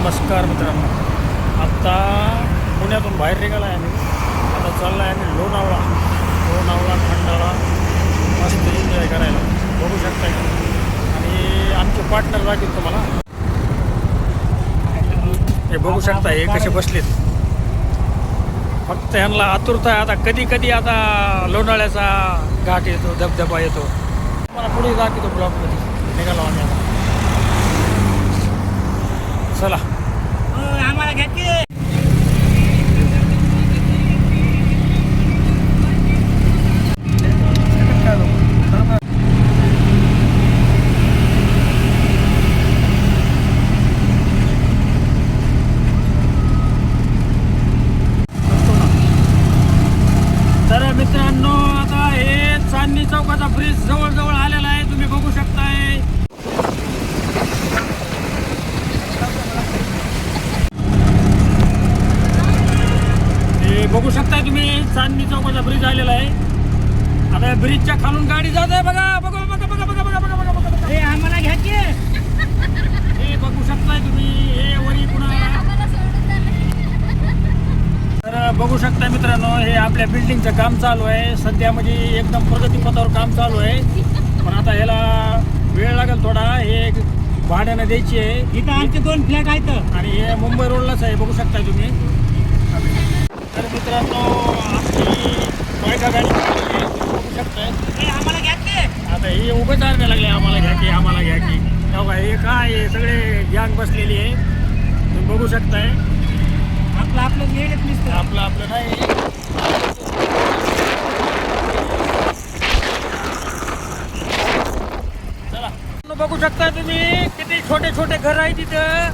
नमस्कार मित्रांनो, आत्ता पुण्यातून बाहेर निघाला आहे आम्ही. आता चालला आहे आम्ही लोणावळा खंडाळा मस्त एन्जॉय करायला. बघू शकता आणि आमचे पार्टनर दाखवतील तुम्हाला. हे बघू शकता हे कसे बसलेत. फक्त ह्यांना आतुरता आहे आता कधी कधी आता लोणावळ्याचा घाट येतो, धबधबा येतो. मला पुढे दाखवतो ब्लॉकमध्ये. निघालो आम्ही आता. चला आम्हाला घ्या की. तर मित्रांनो, आता हे चांदणी चौकाचा ब्रिज जवळ आलेला आहे. तुम्ही बघू शकताय. बघू शकताय तुम्ही, चांदणी चौकाचा ब्रिज आलेला आहे. आता ब्रिजच्या खालून गाडी जात आहे. बघा बघा बघा बघा बघा बघा बघा बघा बघा. हे आम्हाला घ्या की. हे बघू शकताय तुम्ही. हे वरी पुन्हा. तर बघू शकताय मित्रांनो, हे आपल्या बिल्डिंगचं काम चालू आहे सध्या. म्हणजे एकदम प्रगतीपथावर काम चालू आहे. पण आता ह्याला वेळ लागेल थोडा. हे भाड्यानं द्यायची आहे. इथं आमचे 2 फ्लॅट आहेत आणि हे मुंबई रोडलाच आहे. बघू शकताय तुम्ही. तर मित्रांनो, आपली बायका गाडी बघू शकताय. हे आम्हाला घ्या की. आता हे उभं चालण्याला लागले. आम्हाला घ्या की, आम्हाला घ्या की. तेव्हा हे काय हे सगळे गँग बसलेली आहे. तुम्ही बघू शकताय. आपलं वेळच नसतं. आपलं नाही. चला, बघू शकताय तुम्ही किती छोटे छोटे घर आहे तिथं.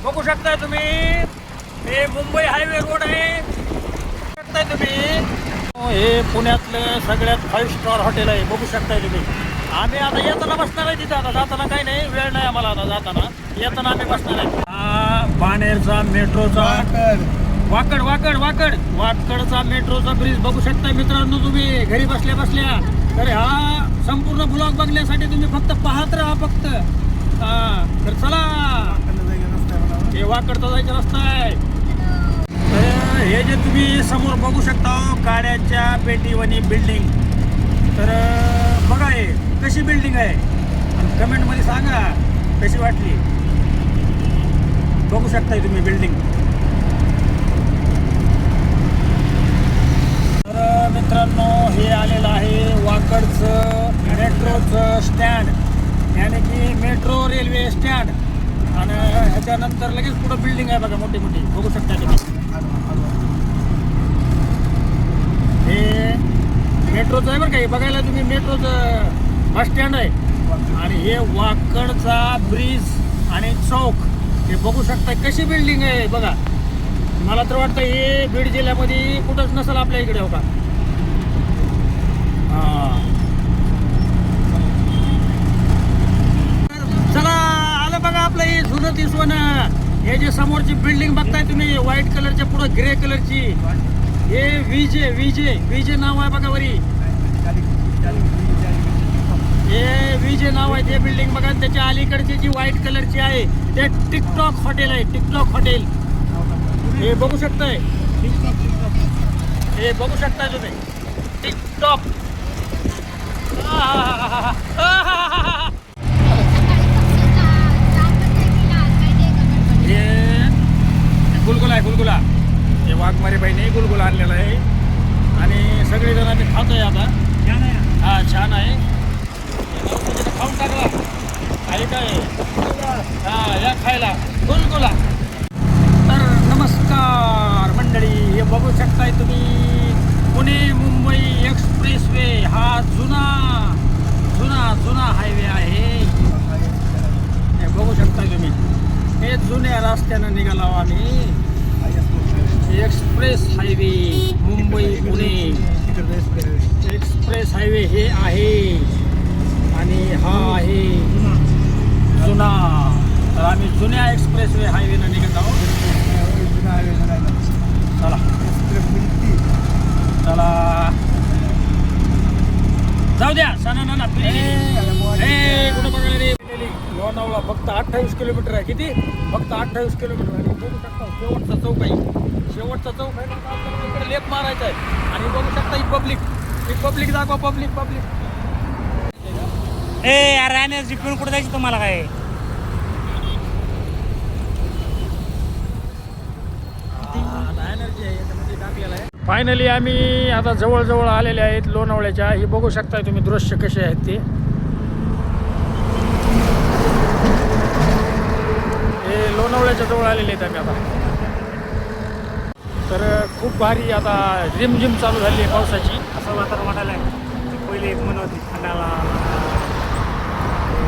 बघू शकताय तुम्ही. हे मुंबई हायवे रोड आहे. शकताय तुम्ही. हे पुण्यातलं सगळ्यात 5 स्टार हॉटेल आहे. बघू शकताय तुम्ही. आम्ही आता येताना बसणार आहे तिथं. आता जाताना काही नाही, वेळ नाही आम्हाला. आता जाताना येताना आम्ही बसणार आहे. हा बाणेरचा मेट्रोचा वाकडचा मेट्रोचा ब्रिज बघू शकता मित्रांनो तुम्ही घरी बसल्या बसल्या. तर हा संपूर्ण ब्लॉग बघण्यासाठी तुम्ही फक्त पाहत राहा फक्त. तर चला, हे वाकडचा जायचा रस्ता आहे. तर हे जे तुम्ही समोर बघू शकता काड्याच्या पेटीवानी बिल्डिंग. तर बघा हे कशी बिल्डिंग आहे. कमेंटमध्ये सांगा कशी वाटली. बघू शकताय तुम्ही बिल्डिंग. तर मित्रांनो, हे आलेलं आहे वाकडचं मेट्रोचं स्टँड, यानी की मेट्रो रेल्वे स्टँड. आणि ह्याच्यानंतर लगेच पुढं बिल्डिंग आहे बघा मोठी मोठी. बघू शकता तुम्ही. हे मेट्रोचं आहे बरं का. हे बघायला तुम्ही मेट्रोचं बस स्टँड आहे. आणि हे वाकडचा ब्रिज आणि चौक. हे बघू शकता कशी बिल्डिंग आहे बघा. मला तर वाटतं हे बीड जिल्ह्यामध्ये कुठंच नसेल आपल्या इकडे. हो का. चला आलं बघा आपलं हे जुनं ती सोनं. हे जे समोरची बिल्डिंग बघताय तुम्ही व्हाईट कलरच्या पुढं ग्रे कलरची, हे विजे नाव आहे बघा वरी. हे विजे नाव आहे ते बिल्डिंग बघा. त्याच्या अलीकडची जी व्हाईट कलरची आहे ते टिकटॉक हॉटेल आहे. टिकटॉक हॉटेल हे बघू शकताय. हे बघू शकताय तुम्ही टिकटॉक. हे गुलगुला. हे वाघमारे बाईने गुलगुला आणलेला आहे. आणि सगळेजण आम्ही खातोय आता. हा छान आहे. खाऊन टाकला आहे काय. हा या खायला गुलगुला. तर नमस्कार मंडळी, हे बघू शकताय तुम्ही पुणे मुंबई एक्सप्रेस वे. हा जुना हायवे आहे. हे बघू शकताय तुम्ही. हे जुन्या रस्त्यानं निघालो आम्ही. Express highway Mumbai Pune express highway हे आहे. आणि हा आहे जुना. तर आम्ही जुन्या एक्सप्रेस वे हायवेनं निघत आहोत. चला जाऊ द्या. सणा ना कुठं बघायला रे. लोणावळा फक्त 28 किलोमीटर आहे. किती? फक्त 28 किलोमीटर. आणि बघू शकता शेवटचा चौक आहे. शेवटचा चौक आहे. आपल्याला इकडे लेप मारायचा आहे. आणि बघू शकता ही पब्लिक दाखवा. पब्लिक ए यार एनर्जी पिऊन कुठे जायची तुम्हाला काय? एनर्जी आहे याच्यामध्ये टाकलेला आहे. फायनली आम्ही आता जवळ आलेले आहेत लोणावळ्याच्या. ही बघू शकताय तुम्ही दृश्य कसे आहेत ते. हे लोणावळ्याच्या जवळ आलेले आहेत आम्ही आता. तर खूप भारी आता रिमझिम चालू झाली आहे पावसाची. असं वातावरण वाटायला पहिले एक मन होती खंडाला.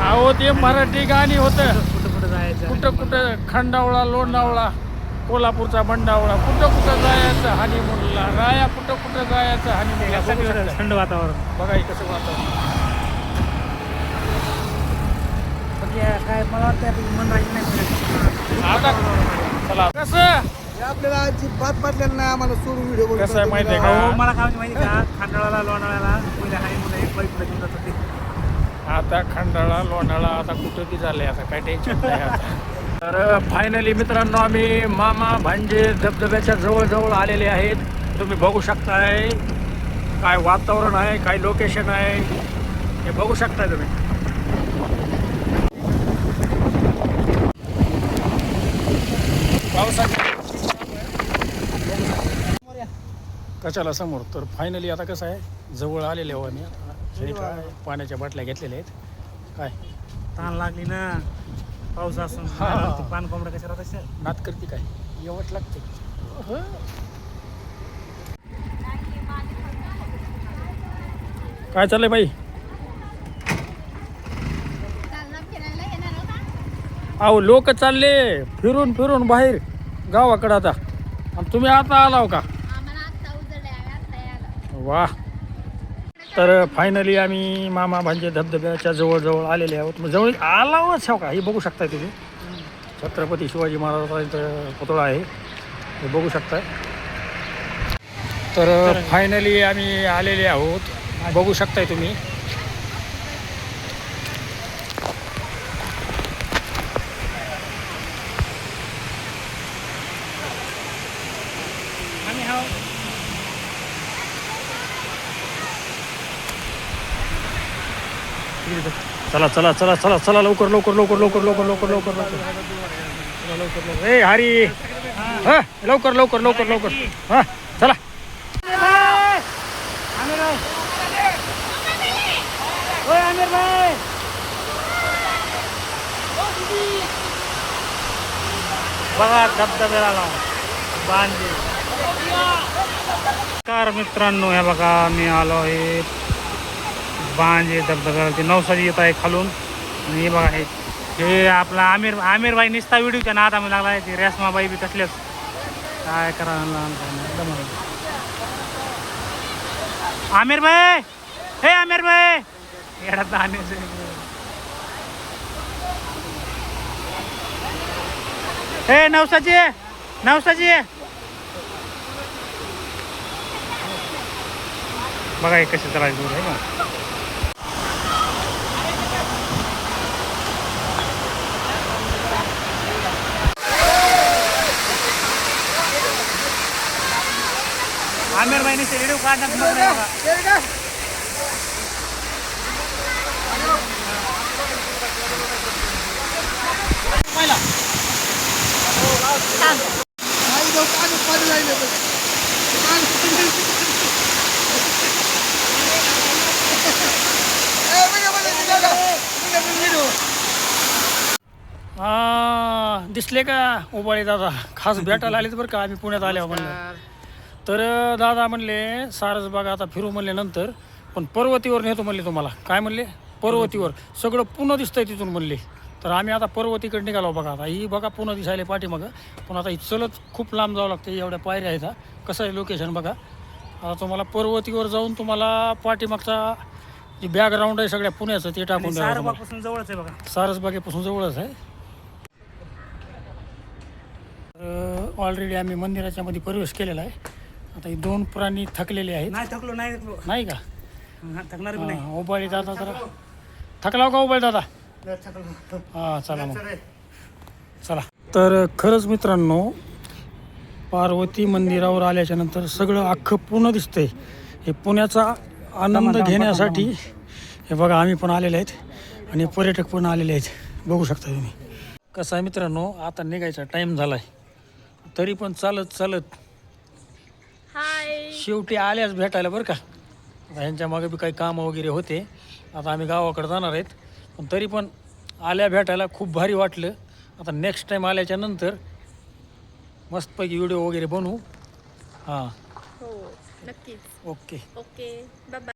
अहो ते मराठी गाणी होतं. कुठं जायचं, कुठं खंडावळा, लोणावळा, कोल्हापूरचा बंडावळा, कुठं जायचं हनीमूनला, राया कुठं जायचं हनीमूनला. बघू शकता. थंड वातावरण बघा हे कसं वातावरण. काय मला वाटतं मन राहील नाही. आता चला कसं आपल्याला अजिबात पाटल्यानं नाही आम्हाला सोडून व्हिडिओ कसं आहे माहिती आहे का? हो, मला काय माहिती का खंडाळाला लोणावळ्याला पहिले हाय मुलं एक बाईक घेऊन जात होते. आता खंडाळा लोणाळा आता कुठं बी झालंय. आता काय टेन्शन नाही आता. तर फायनली मित्रांनो आम्ही मामा भांजे धबधब्याच्या जवळ आलेले आहेत. तुम्ही बघू शकताय काय वातावरण आहे, काय लोकेशन आहे हे बघू शकताय तुम्ही. कशाला समोर. तर फायनली आता कसं आहे जवळ आलेले हो आम्ही. हे काय पाण्याच्या बाटल्या घेतलेल्या आहेत. काय ताण लागली ना पाऊस असून. हा. पान कोंबड्या कशा राहत असेल. नात करते काय एवढ लागते. काय चाललंय बाई? अहो लोक चालले फिरून बाहेर गावाकडं आता. आणि तुम्ही आता आलाव का? वा. तर फायनली आम्ही मामा भांजे धबधब्याच्या जवळ आलेले आहोत. मग जवळ आलावच हो का. हे बघू शकताय तुम्ही छत्रपती शिवाजी महाराजांचा पुतळा आहे. हे बघू शकताय. तर फायनली आम्ही आलेले आहोत. बघू शकताय तुम्ही. आम्ही हा चला लवकर ए हरी. हा लवकर हा चला. आमिर भाई, ओय आमिर भाई, बघा धबधब्याला लावून बांधले. कार मित्रांनो हे बघा मी आलो आहे बांजे धबधब्यावरती. नवसारी येत आहे खालून. आणि हे बघा हे आपला आमिर भाई निस्ता व्हिडिओच्या नाद आम्ही लागला आहे. ते रेशमाबाई बी कसलेच काय करा. आमिर भाई, हे आमिर भाई येडा दाण्याचे. हे नवसाची बघा हे कसे चालायचं दूर आहे का. आमिर भाईने व्हिडिओ काढण्यात दिसले का उबाळे दादा खास भेटायला आलेत बरं का. आम्ही पुण्यात आल्यावर म्हणलं तर दादा म्हणले सारस बागा आता फिरू म्हणले नंतर, पण पर्वतीवर नेतो म्हणले तुम्हाला. काय म्हणले? पर्वतीवर सगळं पुन्हा दिसतंय तिथून म्हणले. तर आम्ही आता पर्वतीकडे निघालो बघा. आता ही बघा पुन्हा दिसायला पाठीमागं. पण आता ही चलत खूप लांब जावं लागतं. एवढ्या पायऱ्या आहेत. कसं आहे लोकेशन बघा. आता तुम्हाला पर्वतीवर जाऊन तुम्हाला पाठीमागचा जे बॅकग्राऊंड आहे सगळ्या पुण्याचं ते टाकून द्यावं. सारसबागपासून जवळच आहे बघा. सारसबागेपासून जवळच आहे. ऑलरेडी आम्ही मंदिराच्या मध्ये प्रवेश केलेला आहे. आता हे दोन प्राणी थकलेले आहेत. नाही थकलो नाही का? थकणार बी नाही. उबाळी दादा जरा थकलाव का उबाळी दादा? हां चला मग चला. तर खरंच मित्रांनो, पार्वती मंदिरावर आल्याच्या नंतर सगळं अख्खं पूर्ण दिसतंय. हे पुण्याचा आनंद घेण्यासाठी हे बघा आम्ही पण आलेले आहेत आणि पर्यटक पण आलेले आहेत, बघू शकता तुम्ही. कसं आहे मित्रांनो, आता निघायचा टाईम झाला आहे, तरी पण चालत चालत शेवटी आल्याच भेटायला बरं का. आता ह्यांच्या मागे बी काही कामं वगैरे होते, आता आम्ही गावाकडे जाणार आहेत, पण तरी पण आल्या भेटायला खूप भारी वाटलं. आता नेक्स्ट टाईम आल्याच्या नंतर मस्तपैकी व्हिडिओ वगैरे बनवू. हां हो नक्कीच. ओके. Okay bye.